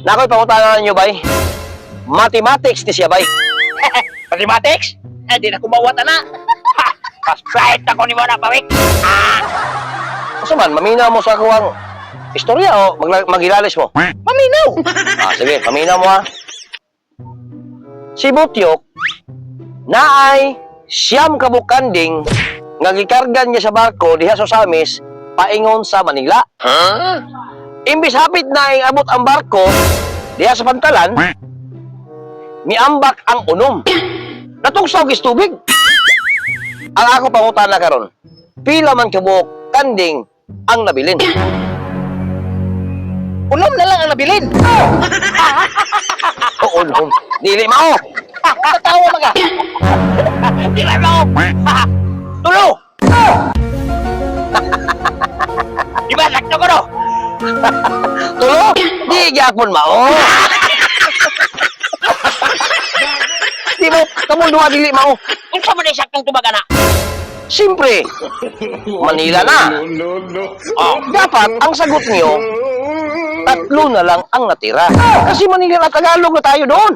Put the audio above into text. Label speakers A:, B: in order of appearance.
A: Nako'y pangutanan ninyo, bay. Mathematics ni siya, bay.
B: Mathematics? Eh, di na kumawata na. Ha! Mas bright ako ni mo na, pawik.
A: Kasi man, mamina mo sa kuwang istorya o magilalis mo?
B: Maminaw!
A: Sige, mamina mo ha. Si Butyok, naay siyam kabukanding nga gikargan niya sa barko diha sa Samis paingon sa Manila. Imbis hapit na ang abot ang barko diha sa Pantalan, miambak ang unom. Natungsaw gis tubig. Ang ako pangutana karon, pila man kabuk kanding ang nabilin?
B: Unom na lang ang nabilin.
A: Oo, unom. Dili mao.
B: Tatawa mga. Di ba mo? Tulo! Di ba, sakto ko no?
A: Tulo, di gyapon mao. Di mo, kamo duha dili mao.
B: Kung sa man ay saktong tubaga na.
A: Siyempre, Manila na. Oh, dapat ang sagot niyo, tatlo na lang ang natira. Kasi Manila na Tagalog na tayo doon.